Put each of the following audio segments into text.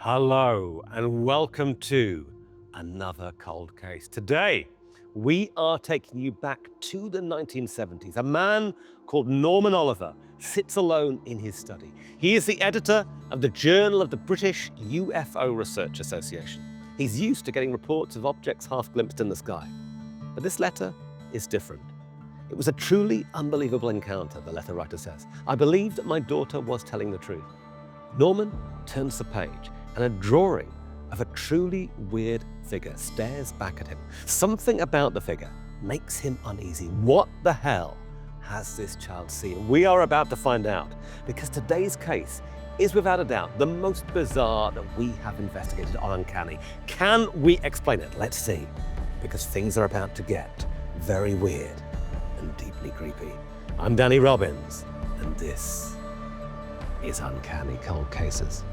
Hello and welcome to another cold case. Today, we are taking you back to the 1970s. A man called Norman Oliver sits alone in his study. He is the editor of the Journal of the British UFO Research Association. He's used to getting reports of objects half glimpsed in the sky. But this letter is different. It was a truly unbelievable encounter, the letter writer says. I believe that my daughter was telling the truth. Norman turns the page, and a drawing of a truly weird figure stares back at him. Something about the figure makes him uneasy. What the hell has this child seen? We are about to find out, because today's case is without a doubt the most bizarre that we have investigated on Uncanny. Can we explain it? Let's see, because things are about to get very weird and deeply creepy. I'm Danny Robbins, and this is Uncanny Cold Cases.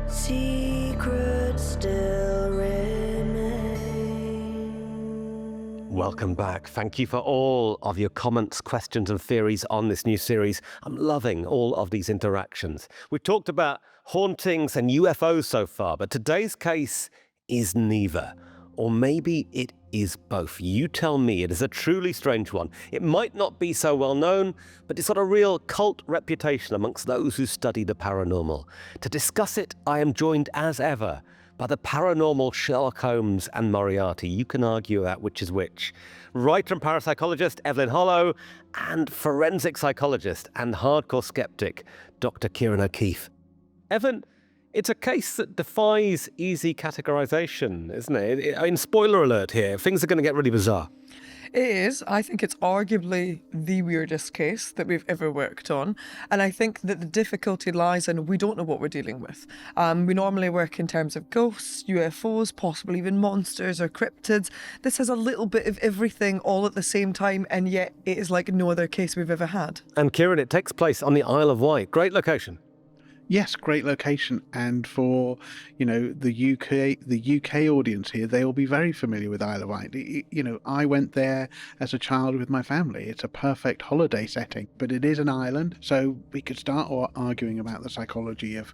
Secrets still remain. Welcome back. Thank you for all of your comments, questions and theories on this new series. I'm loving all of these interactions. We've talked about hauntings and UFOs so far, but today's case is neither. Or maybe it is both. You tell me. It is a truly strange one. It might not be so well known, but it's got a real cult reputation amongst those who study the paranormal. To discuss it, I am joined as ever by the paranormal Sherlock Holmes and Moriarty. You can argue about which is which. Writer and parapsychologist Evelyn Hollow, and forensic psychologist and hardcore skeptic Dr. Ciarán O'Keefe. Evan, it's a case that defies easy categorization, isn't it? I mean, spoiler alert here, things are going to get really bizarre. It is. I think it's arguably the weirdest case that we've ever worked on. And I think that the difficulty lies in we don't know what we're dealing with. We normally work in terms of ghosts, UFOs, possibly even monsters or cryptids. This has a little bit of everything all at the same time, and yet it is like no other case we've ever had. And Ciarán, it takes place on the Isle of Wight. Great location. Yes, great location, and for the UK audience here, they will be very familiar with Isle of Wight. I went there as a child with my family. It's a perfect holiday setting, but it is an island, so we could start arguing about the psychology of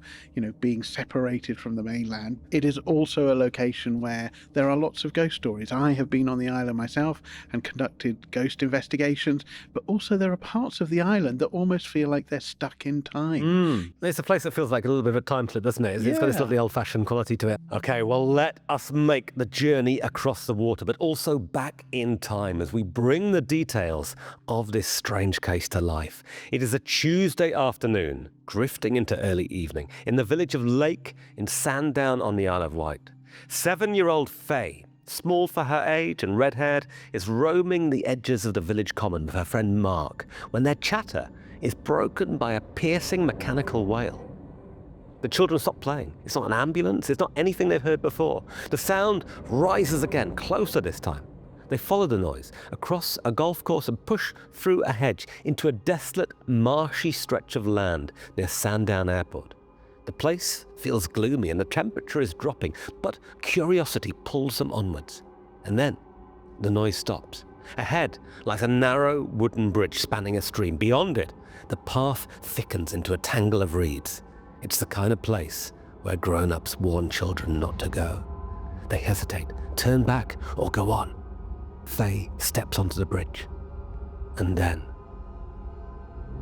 being separated from the mainland. It is also a location where there are lots of ghost stories. I have been on the island myself and conducted ghost investigations, but also there are parts of the island that almost feel like they're stuck in time. It's a place that feels like a little bit of a time slip, doesn't it? It's got this lovely old-fashioned quality to it. Okay, well, let us make the journey across the water, but also back in time as we bring the details of this strange case to life. It is a Tuesday afternoon, drifting into early evening, in the village of Lake in Sandown on the Isle of Wight. 7-year-old Fay, small for her age and red-haired, is roaming the edges of the village common with her friend Mark when their chatter is broken by a piercing mechanical wail. The children stop playing. It's not an ambulance. It's not anything they've heard before. The sound rises again, closer this time. They follow the noise across a golf course and push through a hedge into a desolate, marshy stretch of land near Sandown Airport. The place feels gloomy and the temperature is dropping, but curiosity pulls them onwards. And then the noise stops. Ahead lies a narrow wooden bridge spanning a stream. Beyond it, the path thickens into a tangle of reeds. It's the kind of place where grown-ups warn children not to go. They hesitate, turn back, or go on. Fay steps onto the bridge. And then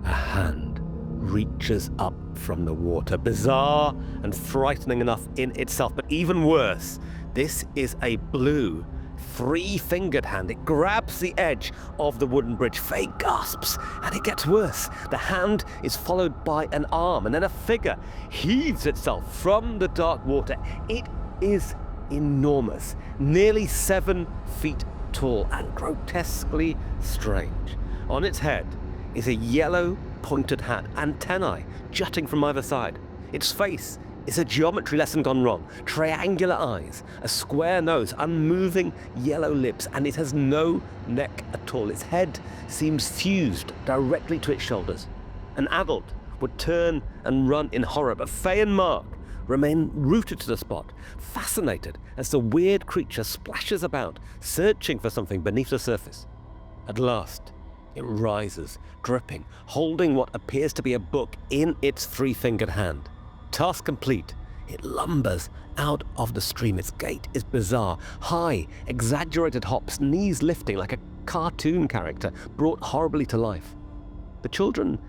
a hand reaches up from the water. Bizarre and frightening enough in itself, but even worse, this is a blue, three-fingered hand. It grabs the edge of the wooden bridge. Fay gasps, and it gets worse. The hand is followed by an arm, and then a figure heaves itself from the dark water. It is enormous, nearly 7 feet tall and grotesquely strange. On its head is a yellow pointed hat, antennae jutting from either side. Its face is a geometry lesson gone wrong. Triangular eyes, a square nose, unmoving yellow lips, and it has no neck at all. Its head seems fused directly to its shoulders. An adult would turn and run in horror, but Fay and Mark remain rooted to the spot, fascinated as the weird creature splashes about, searching for something beneath the surface. At last, it rises, dripping, holding what appears to be a book in its three-fingered hand. Task complete. It lumbers out of the stream. Its gait is bizarre. High, exaggerated hops, knees lifting like a cartoon character brought horribly to life. The children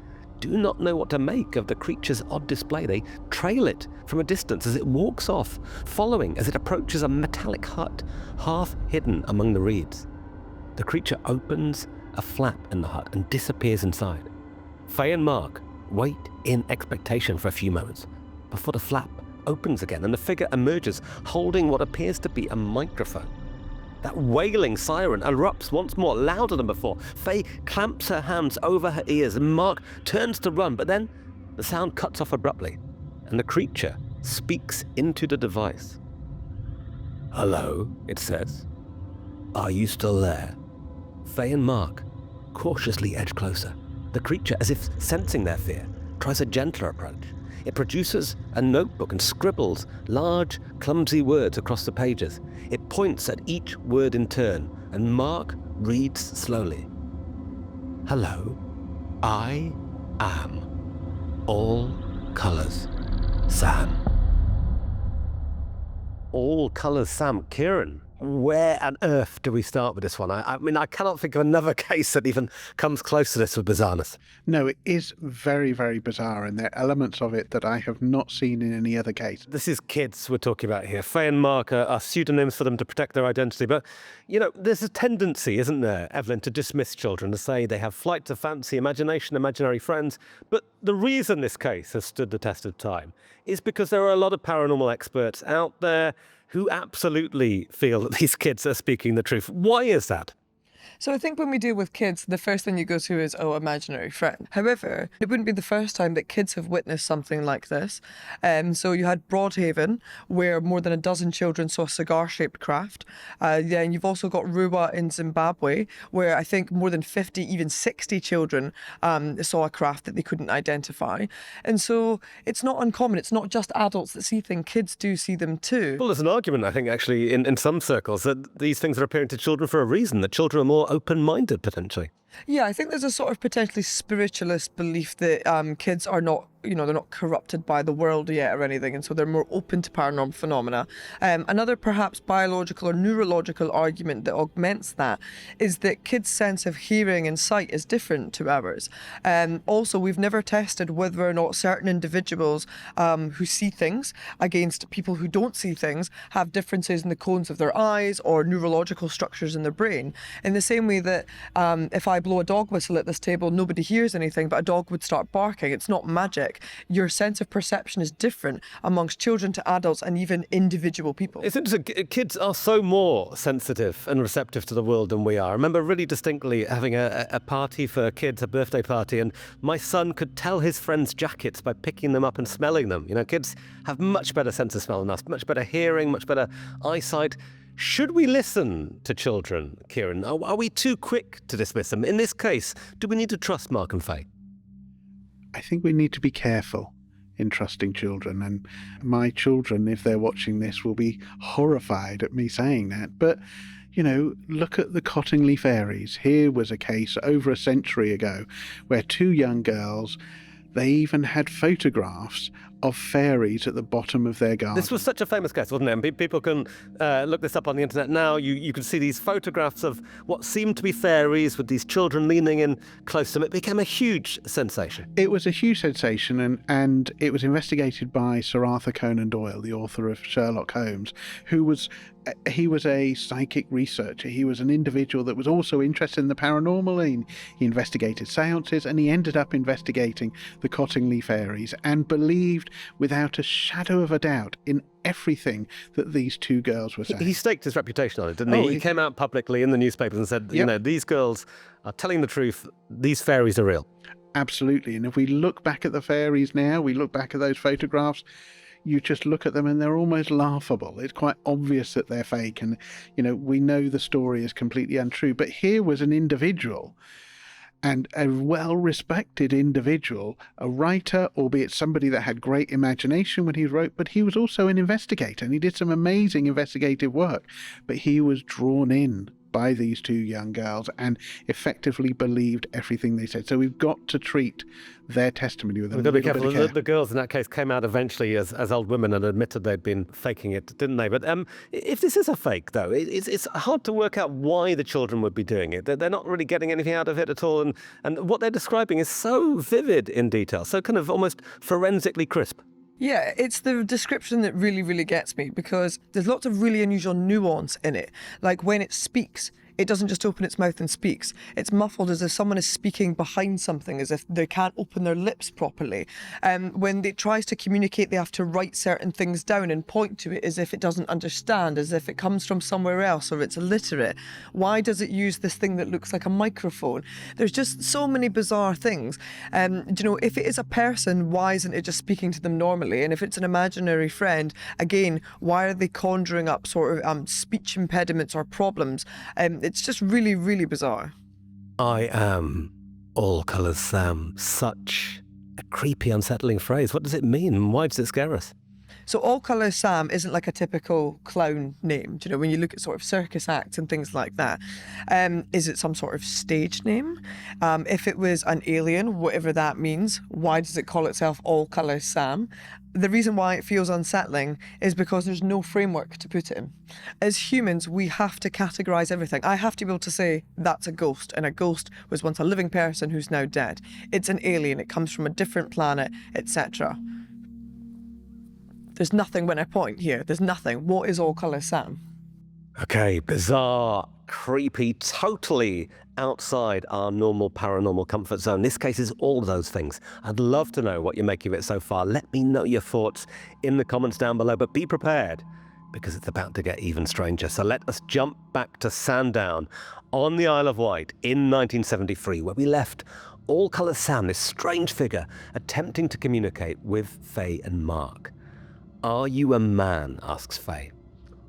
do not know what to make of the creature's odd display. They trail it from a distance as it walks off, following as it approaches a metallic hut, half hidden among the reeds. The creature opens a flap in the hut and disappears inside. Fay and Mark wait in expectation for a few moments before the flap opens again and the figure emerges holding what appears to be a microphone. That wailing siren erupts once more, louder than before. Fay clamps her hands over her ears and Mark turns to run, but then the sound cuts off abruptly and the creature speaks into the device. "Hello," it says. "Are you still there?" Fay and Mark cautiously edge closer. The creature, as if sensing their fear, tries a gentler approach. It produces a notebook and scribbles large, clumsy words across the pages. It points at each word in turn, and Mark reads slowly. "Hello, I am all colours Sam." All colours Sam. Ciarán, where on earth do we start with this one? I mean, I cannot think of another case that even comes close to this with bizarreness. No, it is very, very bizarre, and there are elements of it that I have not seen in any other case. This is kids we're talking about here. Fay and Mark are pseudonyms for them to protect their identity. But, you know, there's a tendency, isn't there, Evelyn, to dismiss children, to say they have flights of fancy, imagination, imaginary friends. But the reason this case has stood the test of time is because there are a lot of paranormal experts out there who absolutely feel that these kids are speaking the truth. Why is that? So I think when we deal with kids, the first thing you go to is, oh, imaginary friend. However, it wouldn't be the first time that kids have witnessed something like this. So you had Broadhaven, where more than a dozen children saw a cigar-shaped craft. Then you've also got Ruwa in Zimbabwe, where I think more than 50, even 60 children saw a craft that they couldn't identify. And so it's not uncommon. It's not just adults that see things. Kids do see them too. Well, there's an argument, I think, actually, in some circles, that these things are appearing to children for a reason, that children are more open-minded, potentially. Yeah, I think there's a sort of potentially spiritualist belief that kids are not, they're not corrupted by the world yet or anything, and so they're more open to paranormal phenomena. Another perhaps biological or neurological argument that augments that is that kids' sense of hearing and sight is different to ours. Also, we've never tested whether or not certain individuals who see things against people who don't see things have differences in the cones of their eyes or neurological structures in their brain. In the same way that if I blow a dog whistle at this table, nobody hears anything, but a dog would start barking. It's not magic. Your sense of perception is different amongst children to adults and even individual people. It's interesting. Kids are so more sensitive and receptive to the world than we are. I remember really distinctly having a party for kids, a birthday party, and my son could tell his friends' jackets by picking them up and smelling them. You know, kids have much better sense of smell than us, much better hearing, much better eyesight. Should we listen to children, Ciarán? Are we too quick to dismiss them? In this case, do we need to trust Mark and Fay? I think we need to be careful in trusting children, and my children, if they're watching this, will be horrified at me saying that. But, look at the Cottingley Fairies. Here was a case over a century ago where two young girls, they even had photographs of fairies at the bottom of their garden. This was such a famous case, wasn't it? And people can look this up on the internet now. You can see these photographs of what seemed to be fairies with these children leaning in close to them. It became a huge sensation. It was a huge sensation, and it was investigated by Sir Arthur Conan Doyle, the author of Sherlock Holmes, he was a psychic researcher. He was an individual that was also interested in the paranormal. He investigated seances, and he ended up investigating the Cottingley Fairies and believed without a shadow of a doubt in everything that these two girls were saying. He staked his reputation on it, didn't he? He came out publicly in the newspapers and said, these girls are telling the truth. These fairies are real. Absolutely. And if we look back at the fairies now, we look back at those photographs, you just look at them and they're almost laughable. It's quite obvious that they're fake, and we know the story is completely untrue. But here was an individual, and a well-respected individual, a writer, albeit somebody that had great imagination when he wrote, but he was also an investigator, and he did some amazing investigative work. But he was drawn in by these two young girls and effectively believed everything they said. So we've got to treat their testimony with a We've got to be little bit careful. of care. The girls in that case came out eventually as old women and admitted they'd been faking it, didn't they? But if this is a fake, though, it's hard to work out why the children would be doing it. They're not really getting anything out of it at all. And what they're describing is so vivid in detail, so kind of almost forensically crisp. Yeah, it's the description that really, really gets me, because there's lots of really unusual nuance in it. Like when it speaks, it doesn't just open its mouth and speaks. It's muffled as if someone is speaking behind something, as if they can't open their lips properly. When it tries to communicate, they have to write certain things down and point to it as if it doesn't understand, as if it comes from somewhere else or it's illiterate. Why does it use this thing that looks like a microphone? There's just so many bizarre things. If it is a person, why isn't it just speaking to them normally? And if it's an imaginary friend, again, why are they conjuring up sort of speech impediments or problems? It's just really, really bizarre. I am all colours Sam. Such a creepy, unsettling phrase. What does it mean? Why does it scare us? So All Colours Sam isn't like a typical clown name. Do you know, when you look at sort of circus acts and things like that, is it some sort of stage name? If it was an alien, whatever that means, why does it call itself All Colours Sam? The reason why it feels unsettling is because there's no framework to put it in. As humans, we have to categorise everything. I have to be able to say that's a ghost, and a ghost was once a living person who's now dead. It's an alien, it comes from a different planet, etc. There's nothing when I point here. There's nothing. What is All Colours Sam? Okay, bizarre, creepy, totally outside our normal paranormal comfort zone. This case is all of those things. I'd love to know what you make of it so far. Let me know your thoughts in the comments down below, but be prepared because it's about to get even stranger. So let us jump back to Sandown on the Isle of Wight in 1973, where we left All Colours Sam, this strange figure, attempting to communicate with Fay and Mark. "Are you a man?" asks Fay.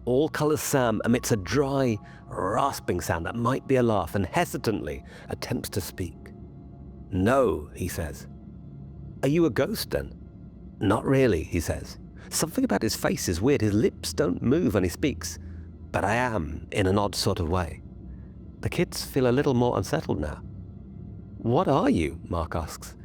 All Colours Sam emits a dry, rasping sound that might be a laugh and hesitantly attempts to speak. "No," he says. "Are you a ghost then?" "Not really," he says. Something about his face is weird. His lips don't move when he speaks. "But I am, in an odd sort of way." The kids feel a little more unsettled now. "What are you?" Mark asks.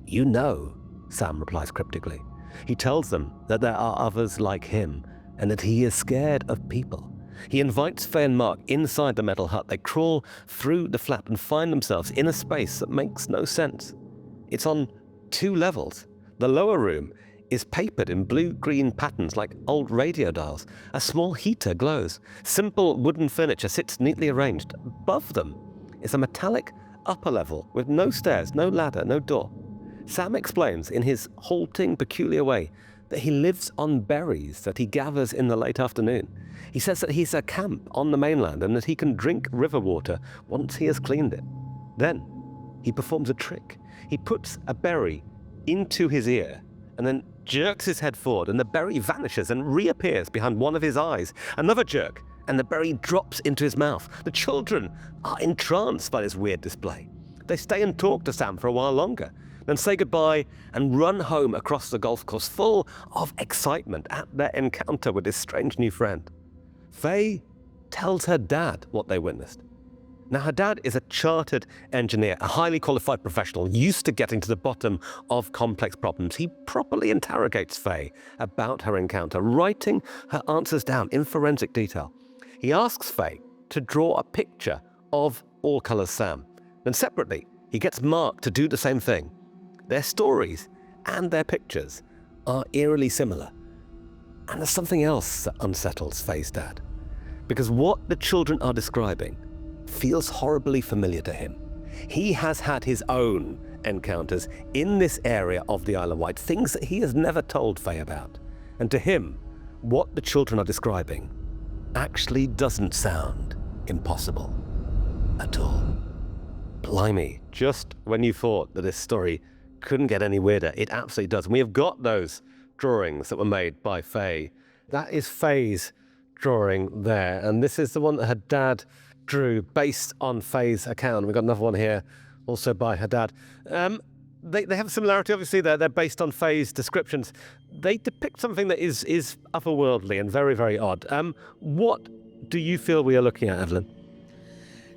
"You know," Sam replies cryptically. He tells them that there are others like him and that he is scared of people. He invites Fay and Mark inside the metal hut. They crawl through the flap and find themselves in a space that makes no sense. It's on 2 levels. The lower room is papered in blue-green patterns like old radio dials. A small heater glows. Simple wooden furniture sits neatly arranged. Above them is a metallic upper level with no stairs, no ladder, no door. Sam explains in his halting, peculiar way that he lives on berries that he gathers in the late afternoon. He says that he's a camp on the mainland and that he can drink river water once he has cleaned it. Then he performs a trick. He puts a berry into his ear and then jerks his head forward, and the berry vanishes and reappears behind one of his eyes. Another jerk, and the berry drops into his mouth. The children are entranced by this weird display. They stay and talk to Sam for a while longer, then say goodbye and run home across the golf course full of excitement at their encounter with this strange new friend. Fay tells her dad what they witnessed. Now, her dad is a chartered engineer, a highly qualified professional, used to getting to the bottom of complex problems. He properly interrogates Fay about her encounter, writing her answers down in forensic detail. He asks Fay to draw a picture of All Colours Sam. Then separately, he gets Mark to do the same thing. Their stories and their pictures are eerily similar. And there's something else that unsettles Fay's dad. Because what the children are describing feels horribly familiar to him. He has had his own encounters in this area of the Isle of Wight, things that he has never told Fay about. And to him, what the children are describing actually doesn't sound impossible at all. Blimey, just when you thought that this story couldn't get any weirder, it absolutely does. And we have got those drawings that were made by Fay. That is Fay's drawing there, and this is the one that her dad drew based on Fay's account. We've got another one here, also by her dad. They have a similarity, obviously. They're based on Fay's descriptions. They depict something that is otherworldly and very, very odd. What do you feel we are looking at, Evelyn?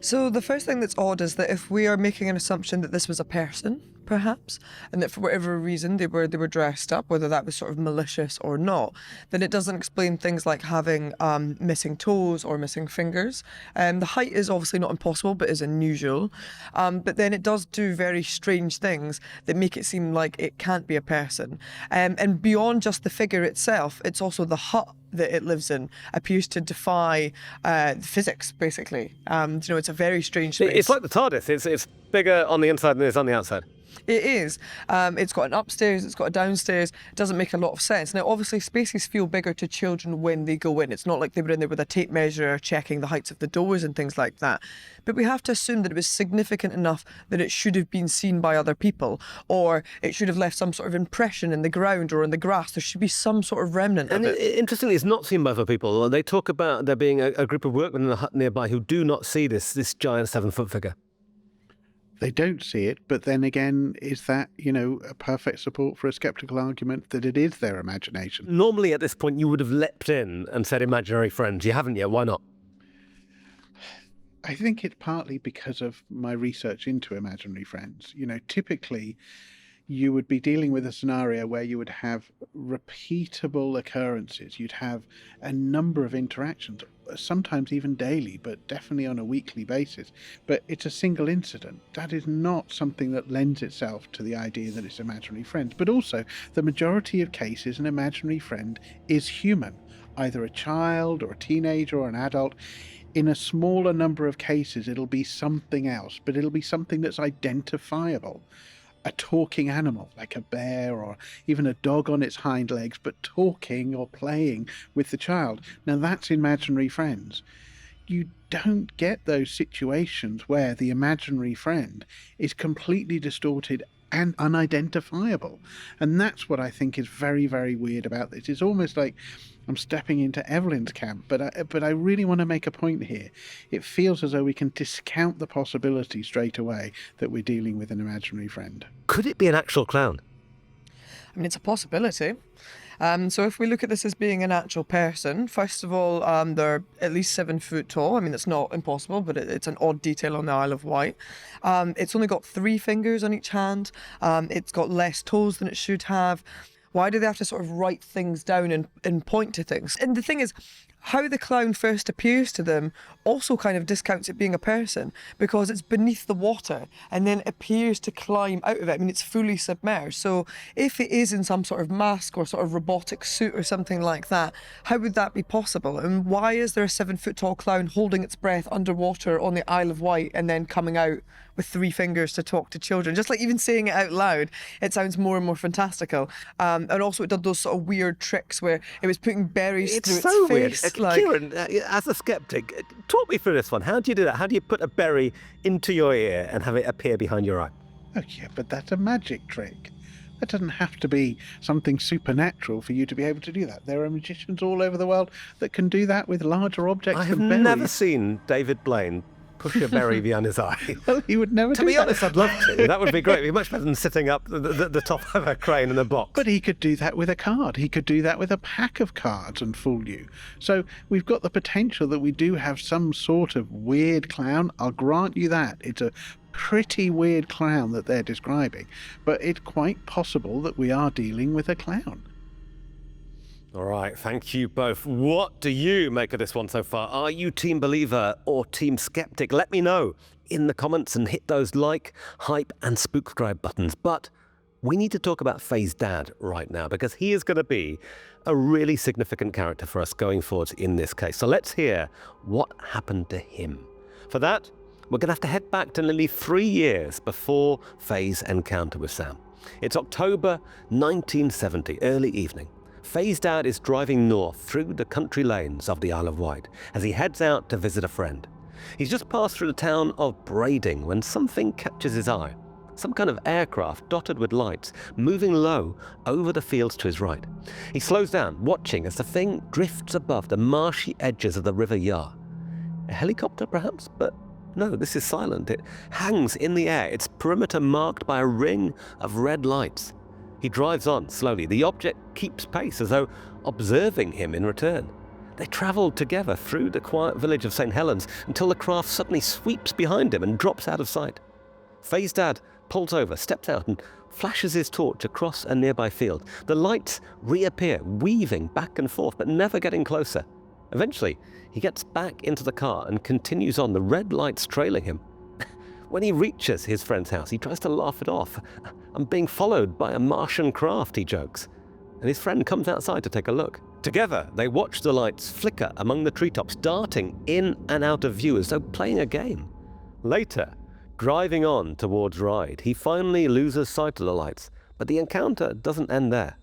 So the first thing that's odd is that if we are making an assumption that this was a person, perhaps, and that for whatever reason they were dressed up, whether that was sort of malicious or not, then it doesn't explain things like having missing toes or missing fingers. The height is obviously not impossible, but is unusual. But then it does do very strange things that make it seem like it can't be a person. And beyond just the figure itself, it's also the hut that it lives in appears to defy physics, basically. It's a very strange space. It's like the TARDIS. It's bigger on the inside than it is on the outside. It is. It's got an upstairs, it's got a downstairs. It doesn't make a lot of sense. Now, obviously, spaces feel bigger to children when they go in. It's not like they were in there with a tape measure checking the heights of the doors and things like that. But we have to assume that it was significant enough that it should have been seen by other people, or it should have left some sort of impression in the ground or in the grass. There should be some sort of remnant of it. Interestingly, it's not seen by other people. They talk about there being a group of workmen in the hut nearby who do not see this giant 7-foot figure. They don't see it, but then again, is that, a perfect support for a sceptical argument that it is their imagination? Normally at this point you would have leapt in and said imaginary friends. You haven't yet. Why not? I think it's partly because of my research into imaginary friends. Typically you would be dealing with a scenario where you would have repeatable occurrences. You'd have a number of interactions, sometimes even daily, but definitely on a weekly basis. But it's a single incident. That is not something that lends itself to the idea that it's imaginary friends. But also, the majority of cases, an imaginary friend is human, either a child or a teenager or an adult. In a smaller number of cases, it'll be something else, but it'll be something that's identifiable. A talking animal, like a bear or even a dog on its hind legs, but talking or playing with the child. Now that's imaginary friends. You don't get those situations where the imaginary friend is completely distorted and unidentifiable. And that's what I think is very, very weird about this. It's almost like I'm stepping into Evelyn's camp, but I really want to make a point here. It feels as though we can discount the possibility straight away that we're dealing with an imaginary friend. Could it be an actual clown? I mean, it's a possibility. So if we look at this as being an actual person, first of all, they're at least 7 foot tall. I mean, it's not impossible, but it's an odd detail on the Isle of Wight. It's only got 3 fingers on each hand. It's got less toes than it should have. Why do they have to sort of write things down and point to things? And the thing is, how the clown first appears to them also kind of discounts it being a person, because it's beneath the water and then appears to climb out of it. I mean, it's fully submerged. So if it is in some sort of mask or sort of robotic suit or something like that, how would that be possible? And why is there a 7 foot tall clown holding its breath underwater on the Isle of Wight and then coming out with 3 fingers to talk to children? Just like even saying it out loud, it sounds more and more fantastical. And also it did those sort of weird tricks where it was putting berries through its face. Weird. Ciarán, as a skeptic, talk me through this one. How do you do that? How do you put a berry into your ear and have it appear behind your eye? Oh yeah, but that's a magic trick. That doesn't have to be something supernatural for you to be able to do that. There are magicians all over the world that can do that with larger objects I have than berries. never seen David Blaine push a berry behind his eye. Well, he would never To do be that. honest, I'd love to. That would be great. It'd be much better than sitting up the top of a crane in a box. But he could do that with a card. He could do that with a pack of cards and fool you. So we've got the potential that we do have some sort of weird clown. I'll grant you that. It's a pretty weird clown that they're describing. But it's quite possible that we are dealing with a clown. All right, thank you both. What do you make of this one so far? Are you team believer or team skeptic? Let me know in the comments and hit those like, hype and subscribe buttons. But we need to talk about Fay's dad right now, because he is going to be a really significant character for us going forward in this case. So let's hear what happened to him. For that, we're going to have to head back to nearly 3 years before Fay's encounter with Sam. It's October 1970, early evening. Fay's dad is driving north through the country lanes of the Isle of Wight as he heads out to visit a friend. He's just passed through the town of Brading when something catches his eye. Some kind of aircraft dotted with lights, moving low over the fields to his right. He slows down, watching as the thing drifts above the marshy edges of the River Yar. A helicopter, perhaps? But no, this is silent. It hangs in the air, its perimeter marked by a ring of red lights. He drives on slowly. The object keeps pace, as though observing him in return. They travel together through the quiet village of St. Helens until the craft suddenly sweeps behind him and drops out of sight. Fay's dad pulls over, steps out and flashes his torch across a nearby field. The lights reappear, weaving back and forth, but never getting closer. Eventually, he gets back into the car and continues on, the red lights trailing him. When he reaches his friend's house, he tries to laugh it off. "I'm being followed by a Martian craft," he jokes. And his friend comes outside to take a look. Together, they watch the lights flicker among the treetops, darting in and out of view as though playing a game. Later, driving on towards Ryde, he finally loses sight of the lights, but the encounter doesn't end there.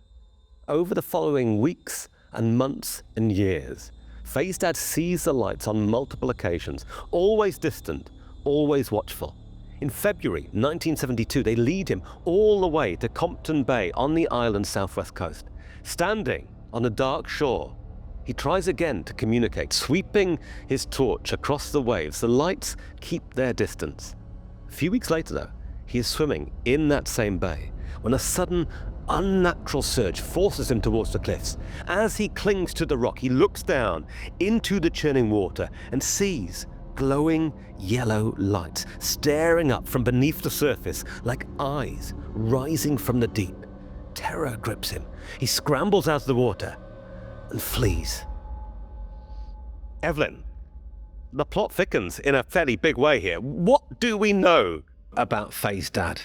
Over the following weeks and months and years, Fay's dad sees the lights on multiple occasions, always distant, always watchful. In February 1972, they lead him all the way to Compton Bay on the island's southwest coast. Standing on a dark shore, he tries again to communicate, sweeping his torch across the waves. The lights keep their distance. A few weeks later, though, he is swimming in that same bay when a sudden, unnatural surge forces him towards the cliffs. As he clings to the rock, he looks down into the churning water and sees glowing yellow lights staring up from beneath the surface like eyes rising from the deep. Terror grips him. He scrambles out of the water and flees. Evelyn, the plot thickens in a fairly big way here. What do we know about Fay's dad?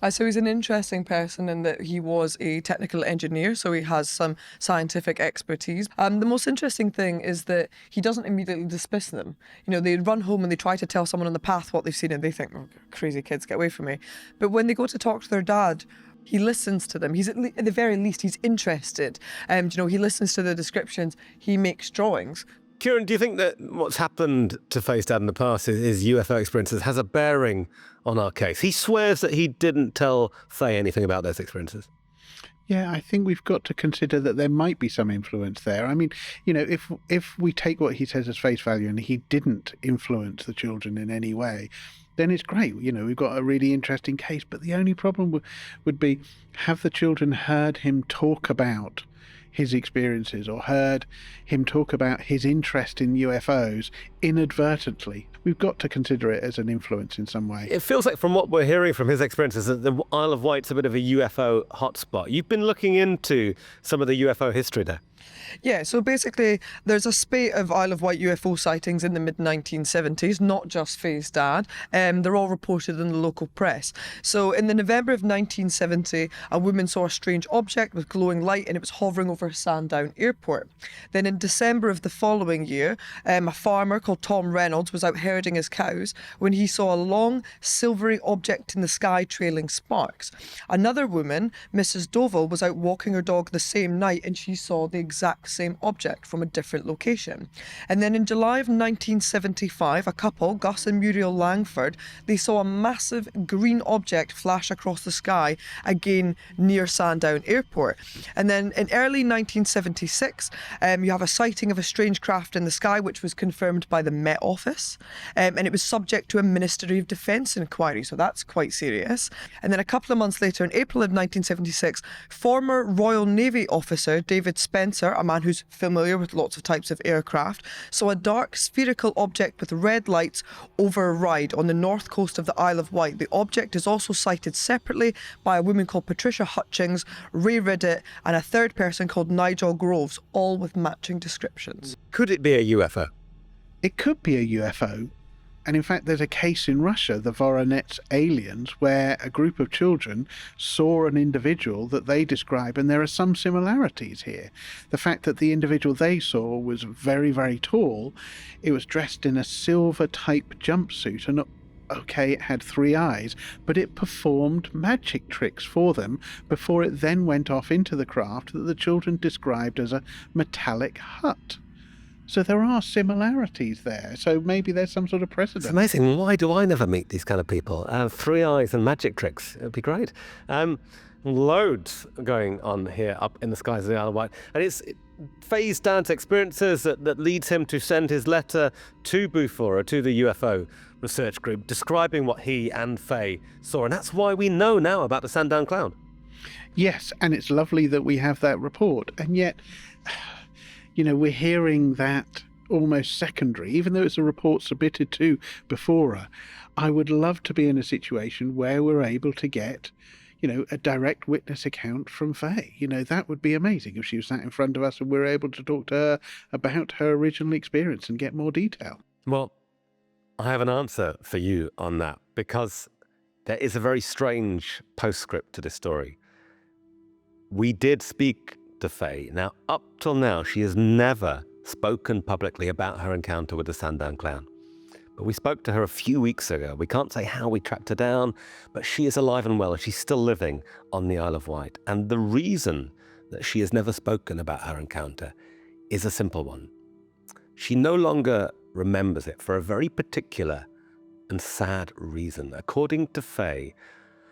So he's an interesting person in that he was a technical engineer, so he has some scientific expertise. The most interesting thing is that he doesn't immediately dismiss them. You know, they run home and they try to tell someone on the path what they've seen and they think, "Oh, crazy kids, get away from me." But when they go to talk to their dad, he listens to them. He's at the very least, he's interested. He listens to the descriptions. He makes drawings. Ciarán, do you think that what's happened to Fay's dad in the past, his UFO experiences, has a bearing on our case? He swears that he didn't tell Fay anything about those experiences. Yeah, I think we've got to consider that there might be some influence there. I mean, if we take what he says as face value and he didn't influence the children in any way, then it's great. We've got a really interesting case. But the only problem would be, have the children heard him talk about his experiences or heard him talk about his interest in UFOs inadvertently? We've got to consider it as an influence in some way. It feels like from what we're hearing from his experiences that the Isle of Wight's a bit of a UFO hotspot. You've been looking into some of the UFO history there. Yeah, so basically there's a spate of Isle of Wight UFO sightings in the mid-1970s, not just Fay's dad. They're all reported in the local press. So in the November of 1970, a woman saw a strange object with glowing light and it was hovering over Sandown Airport. Then in December of the following year, a farmer called Tom Reynolds was out herding his cows when he saw a long silvery object in the sky trailing sparks. Another woman, Mrs. Dovell, was out walking her dog the same night and she saw the exact same object from a different location. And then in July of 1975, a couple, Gus and Muriel Langford, they saw a massive green object flash across the sky, again near Sandown Airport. And then in early 1976, you have a sighting of a strange craft in the sky, which was confirmed by the Met Office, and it was subject to a Ministry of Defence inquiry, so that's quite serious. And then a couple of months later, in April of 1976, former Royal Navy officer David Spencer, a man who's familiar with lots of types of aircraft, saw a dark spherical object with red lights over Ryde on the north coast of the Isle of Wight. The object is also sighted separately by a woman called Patricia Hutchings, Ray Riddett, and a third person called Nigel Groves, all with matching descriptions. Could it be a UFO? It could be a UFO. And in fact, there's a case in Russia, the Voronezh aliens, where a group of children saw an individual that they describe, and there are some similarities here. The fact that the individual they saw was very, very tall, it was dressed in a silver-type jumpsuit, and okay, it had 3 eyes, but it performed magic tricks for them before it then went off into the craft that the children described as a metallic hut. So there are similarities there. So maybe there's some sort of precedent. It's amazing. Why do I never meet these kind of people? 3 eyes and magic tricks. It would be great. Loads going on here up in the skies of the Isle of Wight. And it's Fay's dad's experiences that leads him to send his letter to BUFORA, to the UFO research group, describing what he and Fay saw. And that's why we know now about the Sandown Clown. Yes, and it's lovely that we have that report. And yet, we're hearing that almost secondary, even though it's a report submitted to BUFORA. I would love to be in a situation where we're able to get, a direct witness account from Fay. That would be amazing if she was sat in front of us and we were able to talk to her about her original experience and get more detail. Well, I have an answer for you on that, because there is a very strange postscript to this story. We did speak to Fay. Now, up till now, she has never spoken publicly about her encounter with the Sandown Clown. But we spoke to her a few weeks ago. We can't say how we tracked her down, but she is alive and well, and she's still living on the Isle of Wight. And the reason that she has never spoken about her encounter is a simple one. She no longer remembers it for a very particular and sad reason. According to Fay,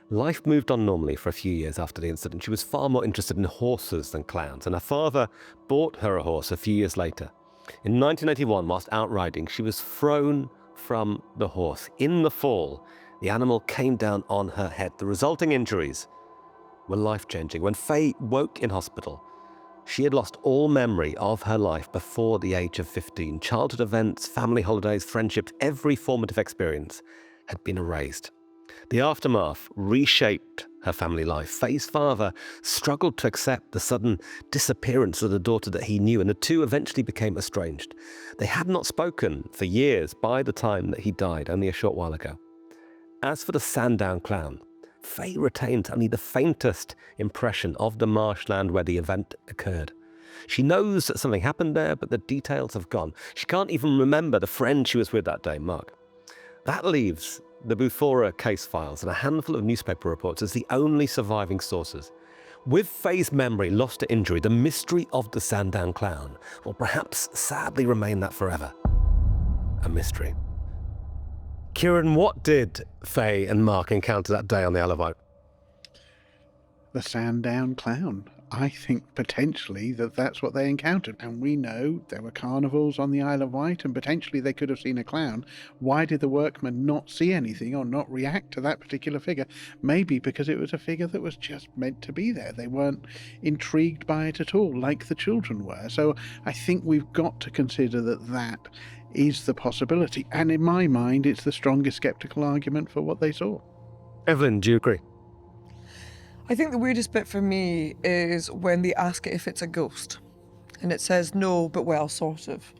life moved on normally for a few years after the incident. She was far more interested in horses than clowns, and her father bought her a horse a few years later. In 1981, whilst out riding, she was thrown from the horse. In the fall, the animal came down on her head. The resulting injuries were life-changing. When Fay woke in hospital, she had lost all memory of her life before the age of 15. Childhood events, family holidays, friendships, every formative experience had been erased. The aftermath reshaped her family life. Fay's father struggled to accept the sudden disappearance of the daughter that he knew, and the two eventually became estranged. They had not spoken for years by the time that he died, only a short while ago. As for the Sandown Clown, Fay retains only the faintest impression of the marshland where the event occurred. She knows that something happened there, but the details have gone. She can't even remember the friend she was with that day, Mark. That leaves the BUFORA case files and a handful of newspaper reports as the only surviving sources. With Fay's memory lost to injury, the mystery of the Sandown Clown will perhaps sadly remain that forever. A mystery. Ciarán, what did Fay and Mark encounter that day on the Isle of Wight? The Sandown Clown. I think potentially that's what they encountered. And we know there were carnivals on the Isle of Wight, and potentially they could have seen a clown. Why did the workmen not see anything or not react to that particular figure? Maybe because it was a figure that was just meant to be there. They weren't intrigued by it at all, like the children were. So I think we've got to consider that is the possibility. And in my mind, it's the strongest skeptical argument for what they saw. Evelyn, do you agree? I think the weirdest bit for me is when they ask it if it's a ghost. And it says no, but well, sort of.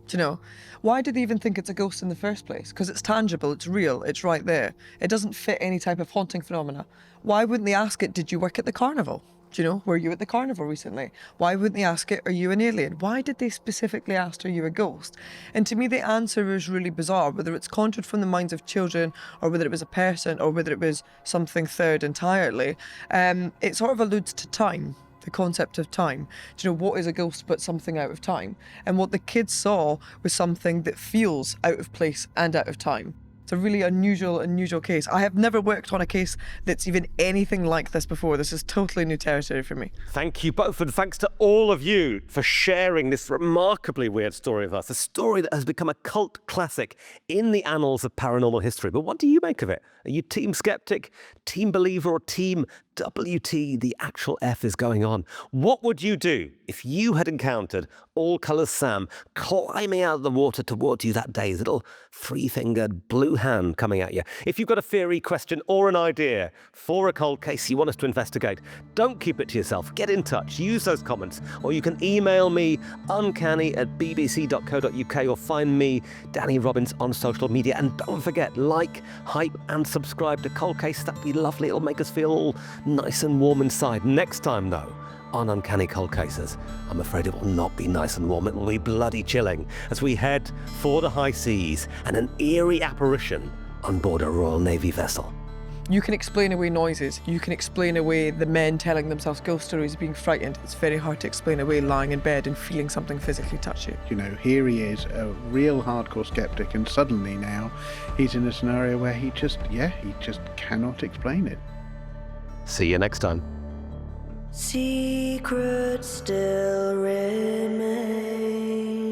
Do you know? Why do they even think it's a ghost in the first place? Because it's tangible, it's real, it's right there. It doesn't fit any type of haunting phenomena. Why wouldn't they ask it, did you work at the carnival? Do you know, were you at the carnival recently? Why wouldn't they ask it, are you an alien? Why did they specifically ask, are you a ghost? And to me, the answer is really bizarre, whether it's conjured from the minds of children, or whether it was a person, or whether it was something third entirely. It sort of alludes to time, the concept of time. Do you know, what is a ghost but something out of time? And what the kids saw was something that feels out of place and out of time. It's a really unusual case. I have never worked on a case that's even anything like this before. This is totally new territory for me. Thank you both, and thanks to all of you for sharing this remarkably weird story with us. A story that has become a cult classic in the annals of paranormal history. But what do you make of it? Are you team skeptic, team believer, or team WT, the actual F is going on? What would you do if you had encountered All Colours Sam climbing out of the water towards you that day, his little three-fingered blue hand coming at you? If you've got a theory, question, or an idea for a cold case you want us to investigate, don't keep it to yourself. Get in touch, use those comments, or you can email me, uncanny@bbc.co.uk, or find me, Danny Robbins, on social media. And don't forget, like, hype, and subscribe to Cold Case. That'd be lovely. It'll make us feel all nice and warm inside. Next time, though, on Uncanny Cold Cases, I'm afraid it will not be nice and warm. It will be bloody chilling as we head for the high seas and an eerie apparition on board a Royal Navy vessel. You can explain away noises. You can explain away the men telling themselves ghost stories, being frightened. It's very hard to explain away lying in bed and feeling something physically touch you. You know, here he is, a real hardcore skeptic, and suddenly now he's in a scenario where he just cannot explain it. See you next time. Secrets still remain.